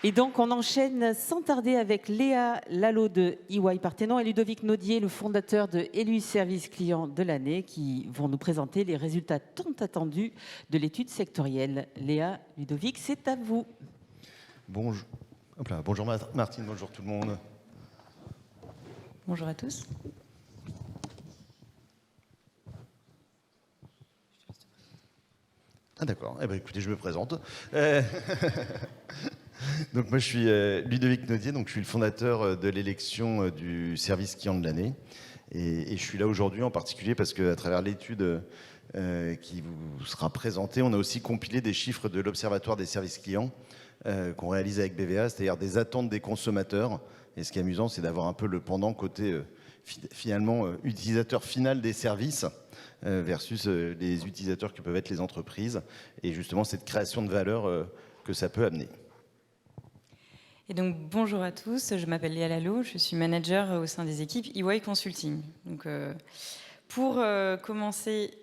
Et donc, on enchaîne sans tarder avec Léa Lalo de EY Parthenon et Ludovic Naudier, le fondateur de Élu Service Client de l'année, qui vont nous présenter les résultats tant attendus de l'étude sectorielle. Léa, Ludovic, c'est à vous. Bonjour, bonjour Martine, bonjour tout le monde. Bonjour à tous. Ah d'accord, eh ben, écoutez, je me présente. Donc moi je suis Ludovic Naudier, donc je suis le fondateur de l'élection du service client de l'année. Et je suis là aujourd'hui en particulier parce qu'à travers l'étude qui vous sera présentée, on a aussi compilé des chiffres de l'Observatoire des services clients qu'on réalise avec BVA, c'est-à-dire des attentes des consommateurs. Et ce qui est amusant, c'est d'avoir un peu le pendant côté finalement utilisateur final des services versus les utilisateurs que peuvent être les entreprises. Et justement, cette création de valeur que ça peut amener. Et donc bonjour à tous, je m'appelle Léa Lalo, je suis manager au sein des équipes EY Consulting. Donc, pour commencer,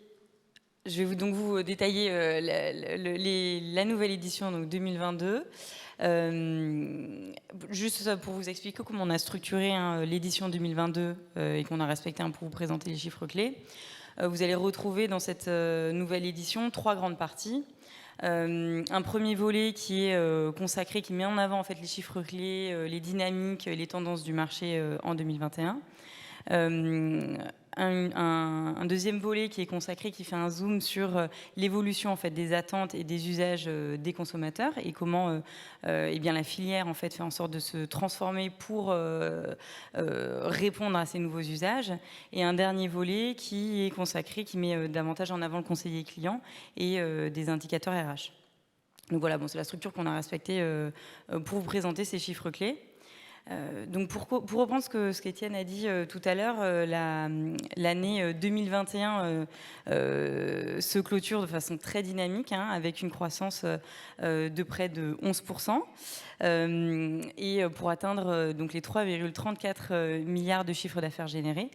je vais vous détailler la nouvelle édition donc 2022. Juste pour vous expliquer comment on a structuré l'édition 2022 et qu'on a respecté pour vous présenter les chiffres clés. Vous allez retrouver dans cette nouvelle édition 3 grandes parties. Un premier volet qui est consacré, qui met en avant en fait les chiffres clés, les dynamiques, les tendances du marché en 2021. Un deuxième volet qui est consacré, qui fait un zoom sur l'évolution en fait des attentes et des usages des consommateurs et comment eh bien la filière en fait en sorte de se transformer pour répondre à ces nouveaux usages. Et un dernier volet qui est consacré, qui met davantage en avant le conseiller client et des indicateurs RH. Donc voilà, bon, c'est la structure qu'on a respectée pour vous présenter ces chiffres clés. Donc pour reprendre ce qu'Étienne a dit tout à l'heure, l'année 2021 se clôture de façon très dynamique, avec une croissance de près de 11%, et pour atteindre donc les 3,34 milliards de chiffre d'affaires générés.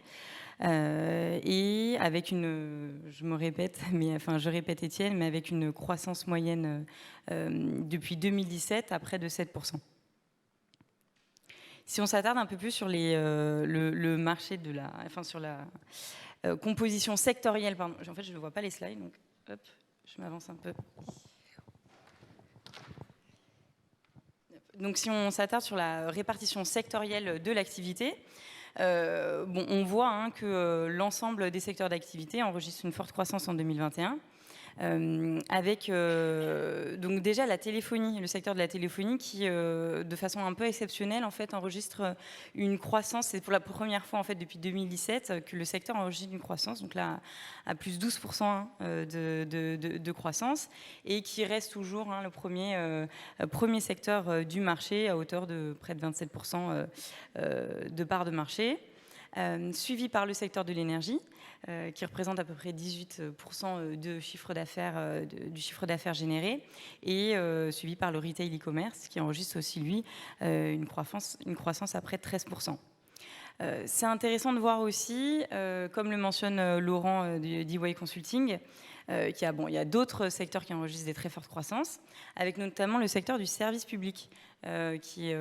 Et avec je me répète, je répète Étienne, mais avec une croissance moyenne depuis 2017 à près de 7%. Si on s'attarde un peu plus sur le marché sur la composition sectorielle, pardon. En fait, je ne vois pas les slides, donc hop, je m'avance un peu. Donc, si on s'attarde sur la répartition sectorielle de l'activité, on voit que l'ensemble des secteurs d'activité enregistre une forte croissance en 2021. Avec donc déjà la téléphonie, le secteur de la téléphonie qui, de façon un peu exceptionnelle, en fait, enregistre une croissance. C'est pour la première fois en fait depuis 2017 que le secteur enregistre une croissance, donc là à plus 12% de croissance, et qui reste toujours le premier secteur du marché à hauteur de près de 27% de part de marché, suivi par le secteur de l'énergie, qui représente à peu près 18% du chiffre d'affaires généré, et suivi par le retail e-commerce, qui enregistre aussi, lui, une croissance à près de 13%. C'est intéressant de voir aussi, comme le mentionne Laurent d'EY Consulting, il y a d'autres secteurs qui enregistrent des très fortes croissances, avec notamment le secteur du service public, qui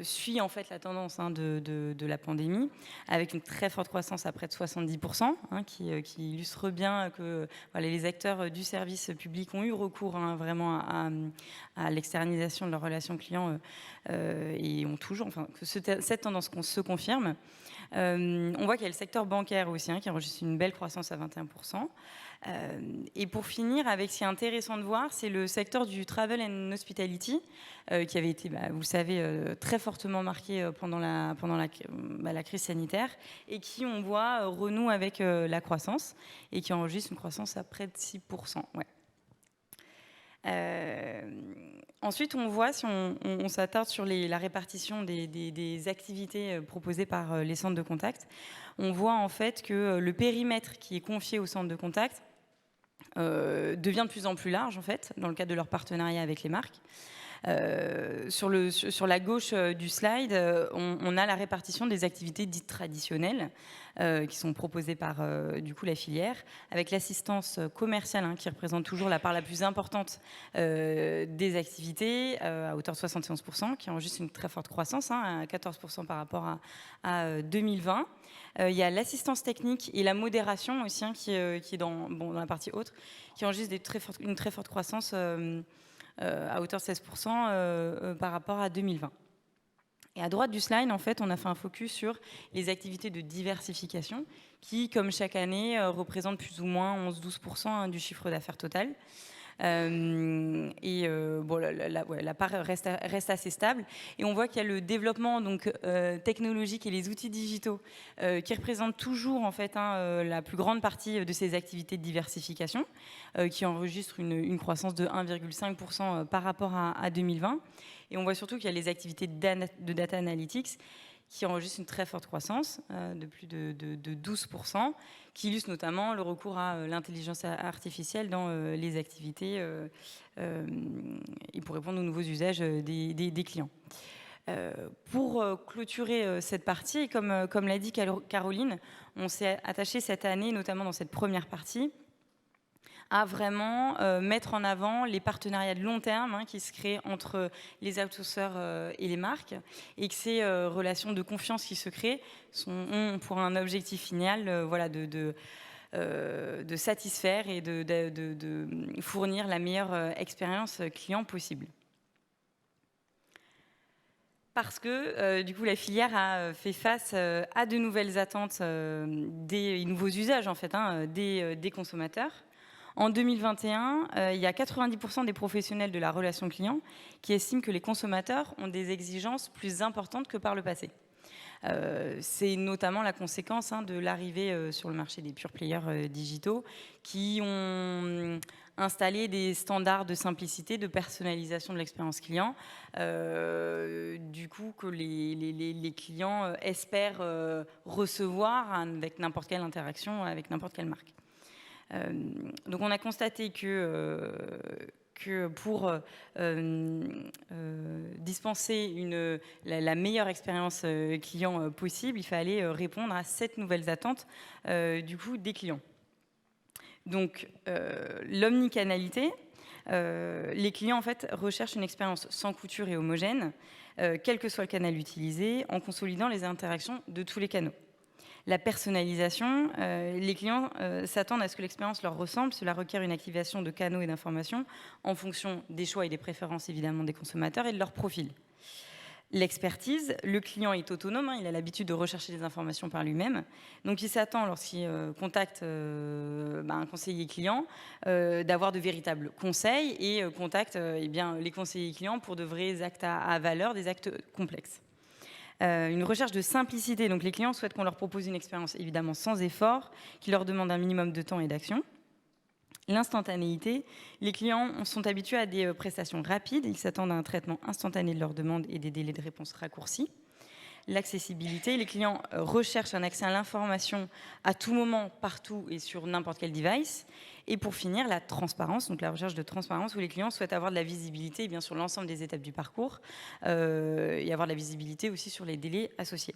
suit en fait la tendance de la pandémie, avec une très forte croissance à près de 70%, qui illustre bien que les acteurs du service public ont eu recours vraiment à l'externalisation de leurs relations clients et ont toujours, que cette tendance se confirme. On voit qu'il y a le secteur bancaire aussi, qui enregistre une belle croissance à 21%. Et pour finir, avec ce qui est intéressant de voir, c'est le secteur du travel and hospitality, qui avait été, vous le savez, très fortement marqué pendant la crise sanitaire, et qui, on voit, renoue avec la croissance, et qui enregistre une croissance à près de 6%. Ouais. Ensuite, on voit, si on s'attarde sur la répartition des activités proposées par les centres de contact, on voit en fait que le périmètre qui est confié aux centres de contact, devient de plus en plus large en fait dans le cadre de leur partenariat avec les marques. Sur la gauche du slide, on a la répartition des activités dites traditionnelles qui sont proposées par du coup la filière, avec l'assistance commerciale qui représente toujours la part la plus importante des activités à hauteur de 71%, qui enregistre une très forte croissance, à 14% par rapport à 2020. Il y a l'assistance technique et la modération aussi, qui est dans la partie haute, qui enregistre une très forte croissance à hauteur de 16% par rapport à 2020. Et à droite du slide, en fait, on a fait un focus sur les activités de diversification qui, comme chaque année, représentent plus ou moins 11-12% du chiffre d'affaires total. La part reste assez stable. Et on voit qu'il y a le développement technologique et les outils digitaux qui représentent toujours en fait, la plus grande partie de ces activités de diversification, qui enregistrent une croissance de 1,5% par rapport à 2020. Et on voit surtout qu'il y a les activités de data analytics qui enregistrent une très forte croissance de plus de 12%, qui illustre notamment le recours à l'intelligence artificielle dans les activités et pour répondre aux nouveaux usages des clients. Pour clôturer cette partie, et comme l'a dit Caroline, on s'est attaché cette année, notamment dans cette première partie, à vraiment mettre en avant les partenariats de long terme qui se créent entre les outsourceurs et les marques, et que ces relations de confiance qui se créent ont pour un objectif final de satisfaire et de fournir la meilleure expérience client possible. Parce que du coup la filière a fait face à de nouvelles attentes, des nouveaux usages en fait, des consommateurs. En 2021, il y a 90% des professionnels de la relation client qui estiment que les consommateurs ont des exigences plus importantes que par le passé. C'est notamment la conséquence de l'arrivée sur le marché des pure players digitaux qui ont installé des standards de simplicité, de personnalisation de l'expérience client, du coup que les clients espèrent recevoir avec n'importe quelle interaction, avec n'importe quelle marque. Donc on a constaté que pour dispenser la meilleure expérience client possible, il fallait répondre à 7 nouvelles attentes du coup des clients. Donc l'omnicanalité, les clients en fait recherchent une expérience sans couture et homogène, quel que soit le canal utilisé, en consolidant les interactions de tous les canaux. La personnalisation, les clients s'attendent à ce que l'expérience leur ressemble. Cela requiert une activation de canaux et d'informations en fonction des choix et des préférences évidemment des consommateurs et de leur profil. L'expertise, le client est autonome, il a l'habitude de rechercher des informations par lui-même. Donc il s'attend lorsqu'il contacte un conseiller client d'avoir de véritables conseils et contacte les conseillers clients pour de vrais actes à valeur, des actes complexes. Une recherche de simplicité, donc les clients souhaitent qu'on leur propose une expérience évidemment sans effort, qui leur demande un minimum de temps et d'action. L'instantanéité, les clients sont habitués à des prestations rapides, ils s'attendent à un traitement instantané de leurs demandes et des délais de réponse raccourcis. L'accessibilité, les clients recherchent un accès à l'information à tout moment, partout et sur n'importe quel device. Et pour finir, la transparence, donc la recherche de transparence où les clients souhaitent avoir de la visibilité sur l'ensemble des étapes du parcours et avoir de la visibilité aussi sur les délais associés.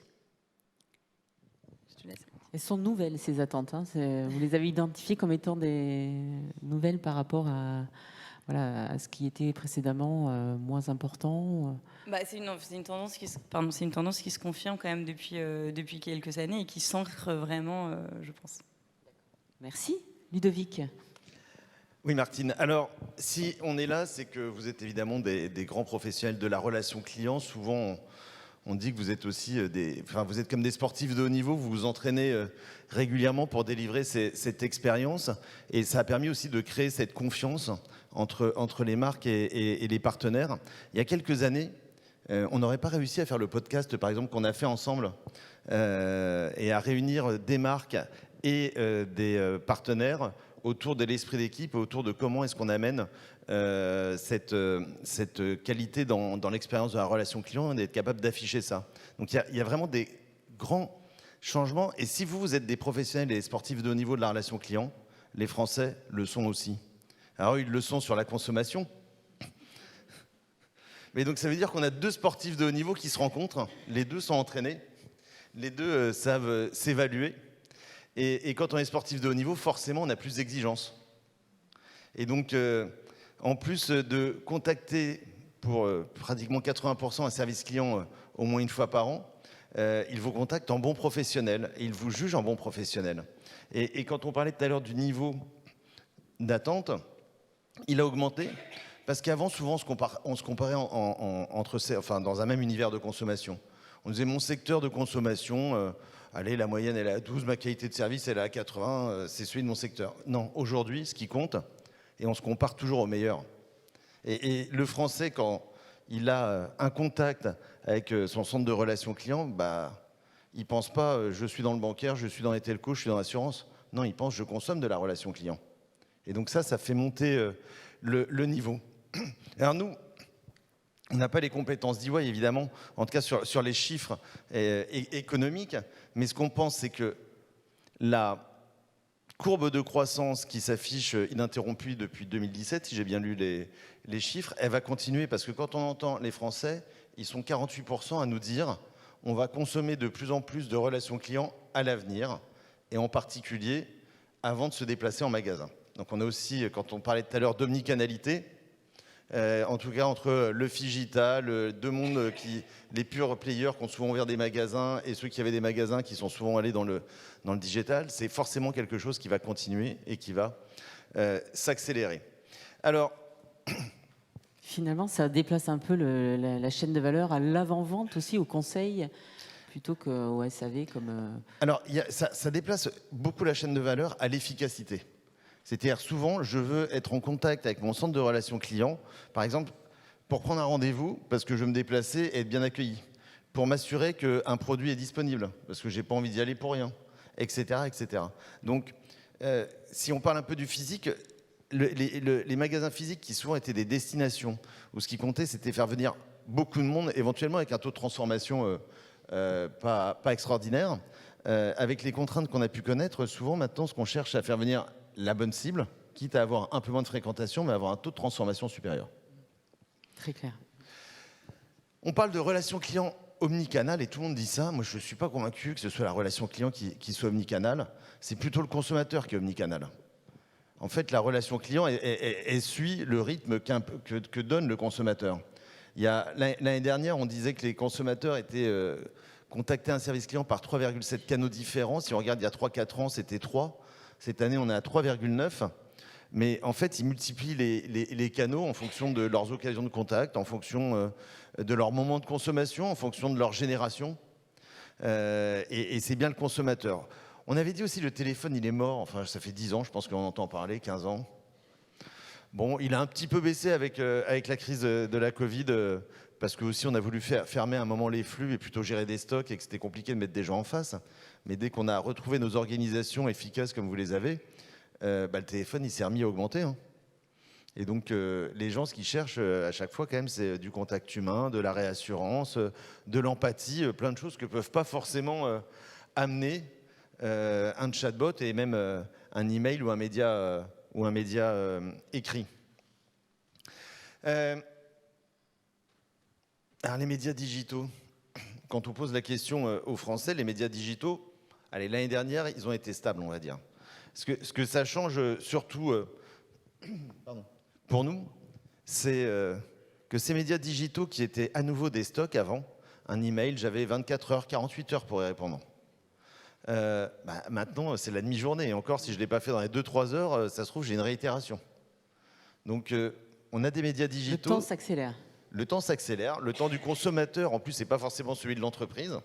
Je te laisse. Elles sont nouvelles ces attentes. Vous les avez identifiées comme étant des nouvelles par rapport à ce qui était précédemment moins important. C'est une tendance qui se confirme quand même depuis quelques années et qui s'ancre vraiment, je pense. Merci. Ludovic. Oui, Martine. Alors, si on est là, c'est que vous êtes évidemment des grands professionnels de la relation client. Souvent, on dit que vous êtes aussi vous êtes comme des sportifs de haut niveau. Vous vous entraînez régulièrement pour délivrer cette expérience. Et ça a permis aussi de créer cette confiance entre les marques et les partenaires. Il y a quelques années, on n'aurait pas réussi à faire le podcast, par exemple, qu'on a fait ensemble et à réunir des marques et des partenaires autour de l'esprit d'équipe, autour de comment est-ce qu'on amène cette qualité dans l'expérience de la relation client et d'être capable d'afficher ça. Donc il y a vraiment des grands changements. Et si vous êtes des professionnels et des sportifs de haut niveau de la relation client, les Français le sont aussi. Alors ils le sont sur la consommation. Mais donc ça veut dire qu'on a deux sportifs de haut niveau qui se rencontrent, les deux sont entraînés, les deux savent s'évaluer. Et quand on est sportif de haut niveau, forcément, on a plus d'exigences. Et donc, en plus de contacter pour pratiquement 80% un service client au moins une fois par an, ils vous contactent en bon professionnel et ils vous jugent en bon professionnel. Et quand on parlait tout à l'heure du niveau d'attente, il a augmenté parce qu'avant, souvent, on se comparait dans un même univers de consommation. On disait mon secteur de consommation, allez, la moyenne elle est à 12, ma qualité de service elle est à 80, c'est celui de mon secteur. Non, aujourd'hui, ce qui compte, et on se compare toujours au meilleur. Et le Français, quand il a un contact avec son centre de relations clients, il ne pense pas je suis dans le bancaire, je suis dans les telcos, je suis dans l'assurance. Non, il pense je consomme de la relation client. Et donc ça fait monter le niveau. Alors nous, on n'a pas les compétences d'EY, évidemment, en tout cas sur les chiffres économiques, mais ce qu'on pense, c'est que la courbe de croissance qui s'affiche ininterrompue depuis 2017, si j'ai bien lu les chiffres, elle va continuer, parce que quand on entend les Français, ils sont 48% à nous dire on va consommer de plus en plus de relations clients à l'avenir, et en particulier avant de se déplacer en magasin. Donc on a aussi, quand on parlait tout à l'heure d'omnicanalité, en tout cas entre le Figita, deux mondes, les purs players qui ont souvent ouvert des magasins et ceux qui avaient des magasins qui sont souvent allés dans le digital, c'est forcément quelque chose qui va continuer et qui va s'accélérer. Alors, finalement, ça déplace un peu la chaîne de valeur à l'avant-vente aussi, au conseil, plutôt qu'au SAV comme... Alors, ça déplace beaucoup la chaîne de valeur à l'efficacité. C'est-à-dire, souvent, je veux être en contact avec mon centre de relations clients, par exemple, pour prendre un rendez-vous, parce que je veux me déplacer et être bien accueilli, pour m'assurer qu'un produit est disponible, parce que je n'ai pas envie d'y aller pour rien, etc. etc. Donc, si on parle un peu du physique, les magasins physiques qui souvent étaient des destinations, où ce qui comptait, c'était faire venir beaucoup de monde, éventuellement avec un taux de transformation pas extraordinaire, avec les contraintes qu'on a pu connaître, souvent maintenant, ce qu'on cherche à faire venir la bonne cible, quitte à avoir un peu moins de fréquentation, mais avoir un taux de transformation supérieur. Très clair. On parle de relation client omnicanal et tout le monde dit ça. Moi, je ne suis pas convaincu que ce soit la relation client qui soit omnicanal. C'est plutôt le consommateur qui est omnicanal. En fait, la relation client, elle suit le rythme que donne le consommateur. L'année dernière, on disait que les consommateurs étaient contactés à un service client par 3,7 canaux différents. Si on regarde il y a 3-4 ans, c'était 3. Cette année, on est à 3,9. Mais en fait, ils multiplient les canaux en fonction de leurs occasions de contact, en fonction de leur moment de consommation, en fonction de leur génération. Et c'est bien le consommateur. On avait dit aussi le téléphone, il est mort. Enfin, ça fait 10 ans, je pense qu'on entend parler, 15 ans. Bon, il a un petit peu baissé avec la crise de la Covid, parce que aussi on a voulu fermer un moment les flux et plutôt gérer des stocks et que c'était compliqué de mettre des gens en face. Mais dès qu'on a retrouvé nos organisations efficaces comme vous les avez, le téléphone il s'est remis à augmenter. Hein. Et donc les gens, ce qu'ils cherchent à chaque fois quand même, c'est du contact humain, de la réassurance, de l'empathie, plein de choses que ne peuvent pas forcément amener un chatbot et même un email ou un média écrit. Alors les médias digitaux, quand on pose la question aux Français, les médias digitaux, l'année dernière, ils ont été stables, on va dire. Ce que ça change surtout pour nous, c'est que ces médias digitaux qui étaient à nouveau des stocks avant, un email, j'avais 24 heures, 48 heures pour y répondre. Maintenant, c'est la demi-journée. Et encore, si je ne l'ai pas fait dans les 2-3 heures, ça se trouve, j'ai une réitération. Donc, on a des médias digitaux. Le temps s'accélère. Le temps s'accélère. Le temps du consommateur, en plus, ce n'est pas forcément celui de l'entreprise.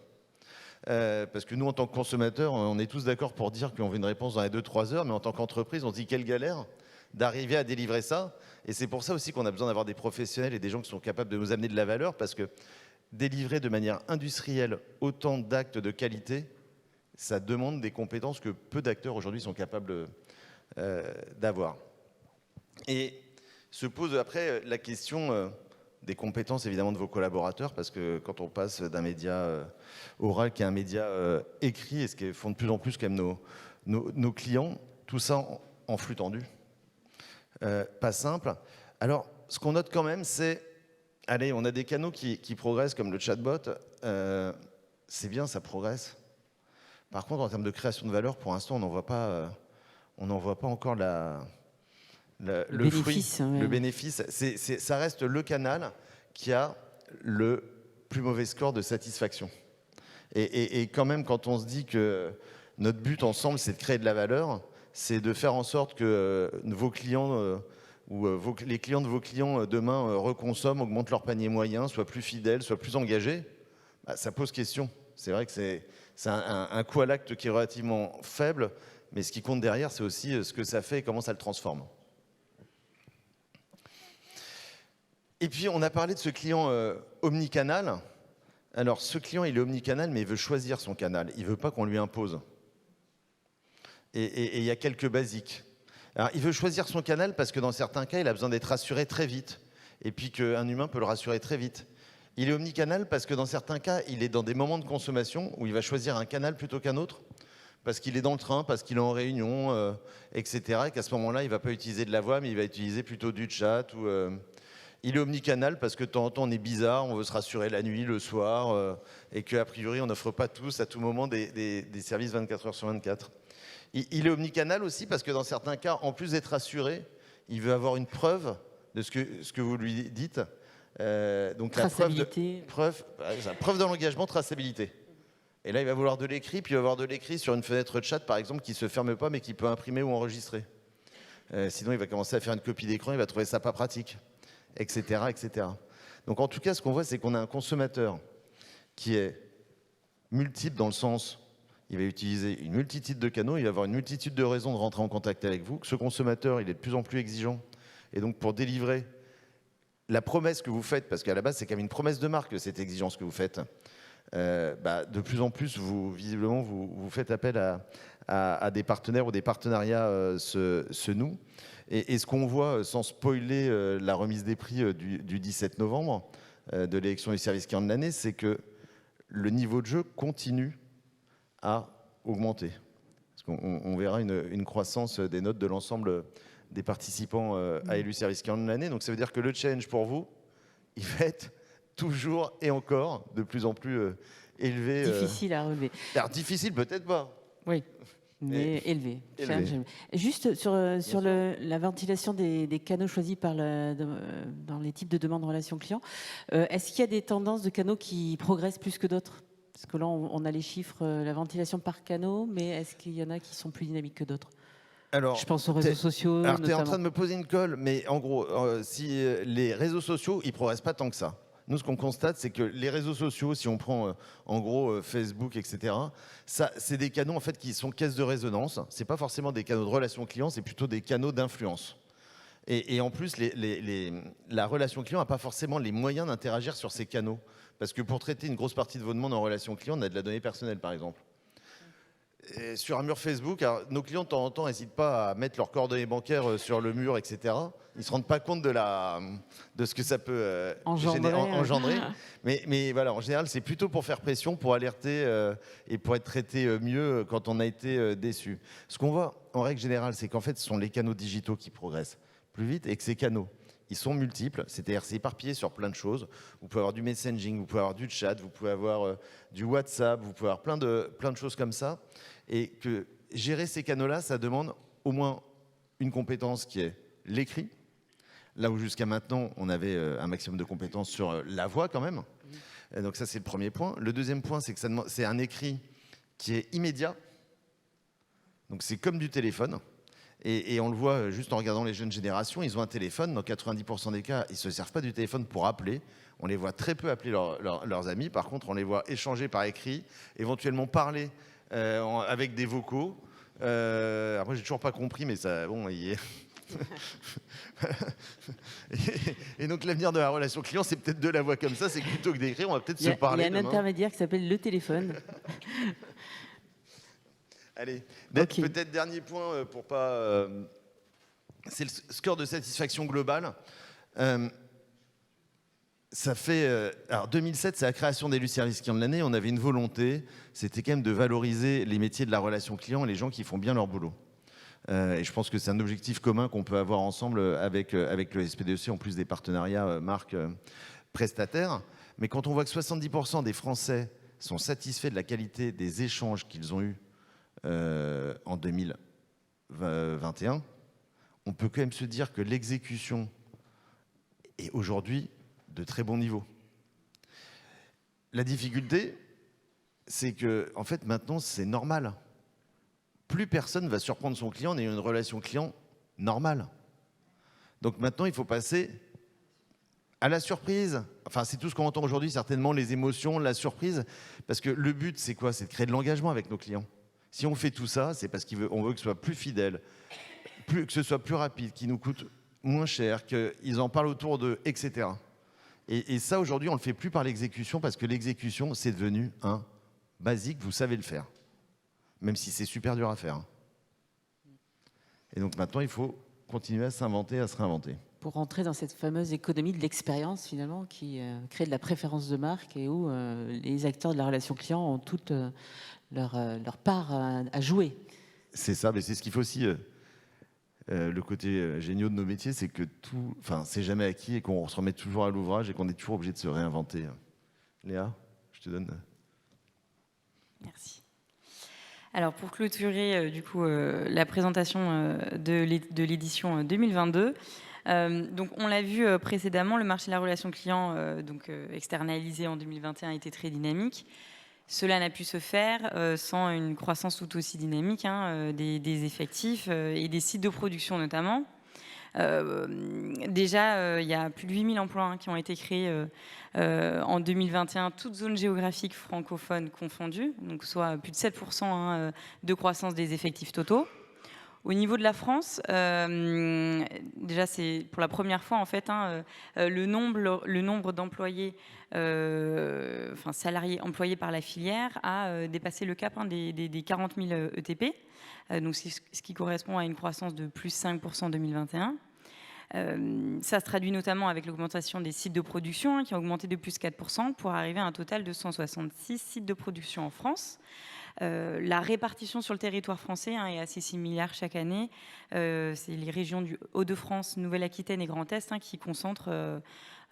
Parce que nous, en tant que consommateurs, on est tous d'accord pour dire qu'on veut une réponse dans les 2-3 heures. Mais en tant qu'entreprise, on se dit quelle galère d'arriver à délivrer ça. Et c'est pour ça aussi qu'on a besoin d'avoir des professionnels et des gens qui sont capables de nous amener de la valeur. Parce que délivrer de manière industrielle autant d'actes de qualité, ça demande des compétences que peu d'acteurs aujourd'hui sont capables d'avoir. Et se pose après la question des compétences évidemment de vos collaborateurs, parce que quand on passe d'un média oral qui est un média écrit, et ce que font de plus en plus quand même nos clients, tout ça en flux tendu, pas simple. Alors, ce qu'on note quand même, c'est allez, on a des canaux qui progressent comme le chatbot. C'est bien, ça progresse. Par contre, en termes de création de valeur, pour l'instant, on n'en voit pas encore le bénéfice, fruit, ouais. le bénéfice. Ça reste le canal qui a le plus mauvais score de satisfaction. Et quand même, quand on se dit que notre but ensemble, c'est de créer de la valeur, c'est de faire en sorte que vos clients les clients de vos clients demain reconsomment, augmentent leur panier moyen, soient plus fidèles, soient plus engagés, bah, ça pose question. C'est vrai que c'est un coût à l'acte qui est relativement faible, mais ce qui compte derrière, c'est aussi ce que ça fait et comment ça le transforme. Et puis, on a parlé de ce client omnicanal. Alors, ce client, il est omnicanal, mais il veut choisir son canal. Il ne veut pas qu'on lui impose. Et il y a quelques basiques. Alors, il veut choisir son canal parce que dans certains cas, il a besoin d'être rassuré très vite. Et puis qu'un humain peut le rassurer très vite. Il est omnicanal parce que dans certains cas, il est dans des moments de consommation où il va choisir un canal plutôt qu'un autre. Parce qu'il est dans le train, parce qu'il est en réunion, etc. Et qu'à ce moment-là, il ne va pas utiliser de la voix, mais il va utiliser plutôt du chat. Il est omnicanal parce que de temps en temps, on est bizarre, on veut se rassurer la nuit, le soir, et qu'a priori, on n'offre pas tous, à tout moment, des services 24 heures sur 24. Il est omnicanal aussi parce que dans certains cas, en plus d'être rassuré, il veut avoir une preuve de ce que vous lui dites. Donc traçabilité. La preuve de l'engagement, traçabilité. Et là, il va vouloir de l'écrit, puis il va avoir de l'écrit sur une fenêtre chat, par exemple, qui ne se ferme pas, mais qui peut imprimer ou enregistrer. Sinon, il va commencer à faire une copie d'écran, il va trouver ça pas pratique, etc., etc. Donc, en tout cas, ce qu'on voit, c'est qu'on a un consommateur qui est multiple dans le sens, il va utiliser une multitude de canaux, il va avoir une multitude de raisons de rentrer en contact avec vous. Ce consommateur, il est de plus en plus exigeant. Et donc, pour délivrer la promesse que vous faites, parce qu'à la base, c'est quand même une promesse de marque, cette exigence que vous faites, de plus en plus, visiblement, vous faites appel à des partenaires ou des partenariats se nouent. Et ce qu'on voit, sans spoiler la remise des prix du 17 novembre, de l'élection du service client de l'année, c'est que le niveau de jeu continue à augmenter. Parce qu'on verra une croissance des notes de l'ensemble des participants à élu service client de l'année. Donc ça veut dire que le challenge pour vous, il va être toujours et encore de plus en plus élevé. Difficile à relever. Alors difficile peut-être pas. Oui, mais élevé. Juste sur la ventilation des canaux choisis dans les types de demandes de relations clients, est-ce qu'il y a des tendances de canaux qui progressent plus que d'autres? Parce que là, on a les chiffres, la ventilation par canaux, mais est-ce qu'il y en a qui sont plus dynamiques que d'autres? Alors, je pense aux réseaux sociaux. Alors, tu es en train de me poser une colle, mais en gros, si les réseaux sociaux, ils ne progressent pas tant que ça. Nous, ce qu'on constate, c'est que les réseaux sociaux, si on prend en gros Facebook, etc., c'est des canaux en fait, qui sont caisses de résonance. Ce n'est pas forcément des canaux de relation client, c'est plutôt des canaux d'influence. Et en plus, la relation client n'a pas forcément les moyens d'interagir sur ces canaux. Parce que pour traiter une grosse partie de vos demandes en relation client, on a de la donnée personnelle, par exemple. Et sur un mur Facebook, alors, nos clients, de temps en temps, n'hésitent pas à mettre leurs coordonnées bancaires sur le mur, etc. Ils ne se rendent pas compte de ce que ça peut engendrer. Mais voilà, en général, c'est plutôt pour faire pression, pour alerter et pour être traité mieux quand on a été déçu. Ce qu'on voit, en règle générale, c'est qu'en fait, ce sont les canaux digitaux qui progressent plus vite et que ces canaux, ils sont multiples, c'est-à-dire c'est éparpillé sur plein de choses. Vous pouvez avoir du messaging, vous pouvez avoir du chat, vous pouvez avoir du WhatsApp, vous pouvez avoir plein de choses comme ça. Et que gérer ces canaux-là, ça demande au moins une compétence qui est l'écrit. Là où jusqu'à maintenant, on avait un maximum de compétences sur la voix quand même. Et donc ça, c'est le premier point. Le deuxième point, c'est que c'est un écrit qui est immédiat. Donc c'est comme du téléphone. Et on le voit juste en regardant les jeunes générations, ils ont un téléphone. Dans 90% des cas, ils ne se servent pas du téléphone pour appeler. On les voit très peu appeler leurs amis. Par contre, on les voit échanger par écrit, éventuellement parler avec des vocaux. Après, j'ai toujours pas compris, mais ça, bon, il est... et donc l'avenir de la relation client, c'est peut-être de la voix comme ça, c'est que plutôt que d'écrire, on va peut-être se parler. Il y a un intermédiaire qui s'appelle le téléphone. Allez, peut-être dernier point pour pas... c'est le score de satisfaction globale. Ça fait... alors 2007, c'est la création d'élus service client de l'année. On avait une volonté, c'était quand même de valoriser les métiers de la relation client et les gens qui font bien leur boulot. Et je pense que c'est un objectif commun qu'on peut avoir ensemble avec le SPDEC, en plus des partenariats marques prestataire, mais quand on voit que 70% des Français sont satisfaits de la qualité des échanges qu'ils ont eus en 2021, on peut quand même se dire que l'exécution est aujourd'hui de très bon niveau. La difficulté, c'est que, en fait, maintenant, c'est normal. Plus personne ne va surprendre son client en ayant une relation client normale. Donc maintenant, il faut passer à la surprise. Enfin, c'est tout ce qu'on entend aujourd'hui, certainement, les émotions, la surprise. Parce que le but, c'est quoi? C'est de créer de l'engagement avec nos clients. Si on fait tout ça, c'est parce qu'on veut que ce soit plus fidèle, que ce soit plus rapide, qu'il nous coûte moins cher, qu'ils en parlent autour d'eux, etc. Et ça, aujourd'hui, on ne le fait plus par l'exécution, parce que l'exécution, c'est devenu un basique, vous savez le faire. Même si c'est super dur à faire. Et donc maintenant, il faut continuer à s'inventer, à se réinventer. Pour rentrer dans cette fameuse économie de l'expérience, finalement, qui crée de la préférence de marque et où les acteurs de la relation client ont toute leur part à jouer. C'est ça, mais c'est ce qu'il faut aussi. Le côté génial de nos métiers, c'est que tout, enfin, c'est jamais acquis et qu'on se remet toujours à l'ouvrage et qu'on est toujours obligé de se réinventer. Léa, je te donne. Merci. Alors pour clôturer du coup la présentation de l'édition 2022, donc on l'a vu précédemment, le marché de la relation client externalisé en 2021 était très dynamique. Cela n'a pu se faire sans une croissance tout aussi dynamique des effectifs et des sites de production notamment. Déjà, il y a plus de 8000 emplois qui ont été créés en 2021, toutes zones géographiques francophones confondues, donc soit plus de 7% de croissance des effectifs totaux. Au niveau de la France, déjà c'est pour la première fois en fait, le nombre d'employés, salariés employés par la filière a dépassé le cap des 40 000 ETP, donc ce qui correspond à une croissance de plus 5% en 2021. Ça se traduit notamment avec l'augmentation des sites de production qui ont augmenté de plus 4% pour arriver à un total de 166 sites de production en France. La répartition sur le territoire français est assez similaire chaque année. C'est les régions du Hauts-de-France, Nouvelle-Aquitaine et Grand Est qui concentrent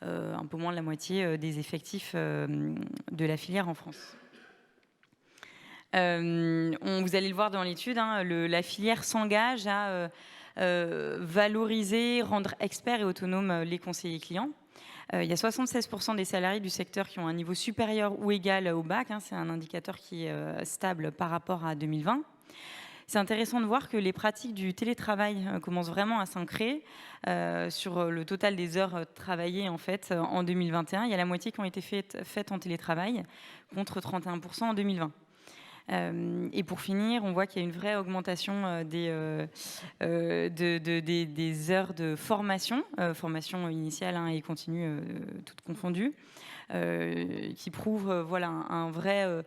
un peu moins de la moitié des effectifs de la filière en France. Vous allez le voir dans l'étude, la filière s'engage à valoriser, rendre experts et autonomes les conseillers clients. Il y a 76% des salariés du secteur qui ont un niveau supérieur ou égal au bac. C'est un indicateur qui est stable par rapport à 2020. C'est intéressant de voir que les pratiques du télétravail commencent vraiment à s'ancrer. Sur le total des heures travaillées en fait, en 2021, il y a la moitié qui ont été faites en télétravail contre 31% en 2020. Et pour finir, on voit qu'il y a une vraie augmentation des heures de formation, formation initiale et continue, toutes confondues, qui prouve une vraie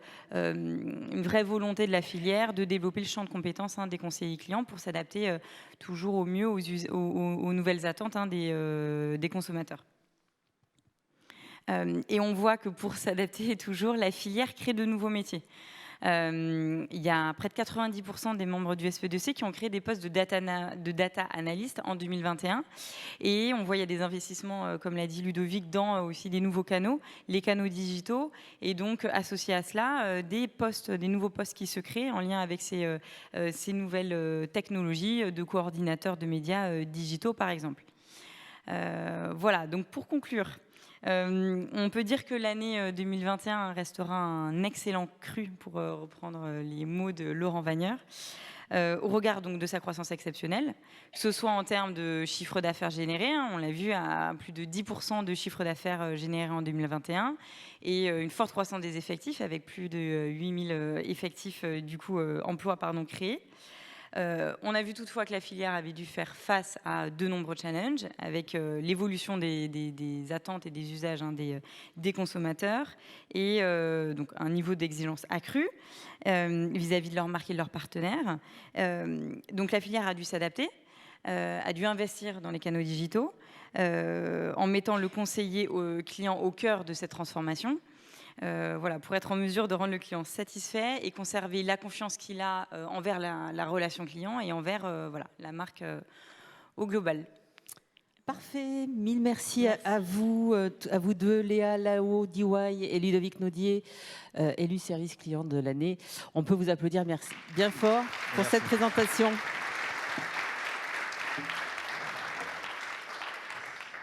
volonté de la filière de développer le champ de compétences des conseillers clients pour s'adapter toujours au mieux aux nouvelles attentes des consommateurs. Et on voit que pour s'adapter toujours, la filière crée de nouveaux métiers. Il y a près de 90% des membres du SPDC qui ont créé des postes de data analyst en 2021. Et on voit qu'il y a des investissements, comme l'a dit Ludovic, dans aussi des nouveaux canaux, les canaux digitaux. Et donc, associé à cela, des nouveaux postes qui se créent en lien avec ces nouvelles technologies de coordinateurs de médias digitaux, par exemple. Voilà, donc pour conclure, on peut dire que l'année 2021 restera un excellent cru, pour reprendre les mots de Laurent Wagners, au regard donc de sa croissance exceptionnelle, que ce soit en termes de chiffre d'affaires généré, on l'a vu à plus de 10% de chiffre d'affaires généré en 2021, et une forte croissance des effectifs avec plus de 8000 effectifs emplois créés. On a vu toutefois que la filière avait dû faire face à de nombreux challenges avec l'évolution des attentes et des usages des consommateurs et donc un niveau d'exigence accru vis-à-vis de leurs marques et de leurs partenaires. Donc la filière a dû s'adapter, a dû investir dans les canaux digitaux en mettant le conseiller client au cœur de cette transformation. Pour être en mesure de rendre le client satisfait et conserver la confiance qu'il a envers la relation client et envers la marque au global. Parfait, mille merci, à vous deux, Léa Lao d'EY et Ludovic Naudier, élu service client de l'année. On peut vous applaudir merci, bien fort pour cette présentation.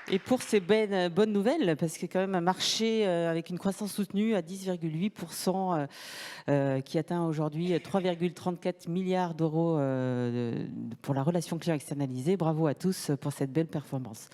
Et pour ces bonnes nouvelles, parce que quand même un marché avec une croissance soutenue à 10,8%, qui atteint aujourd'hui 3,34 milliards d'euros pour la relation client externalisée. Bravo à tous pour cette belle performance.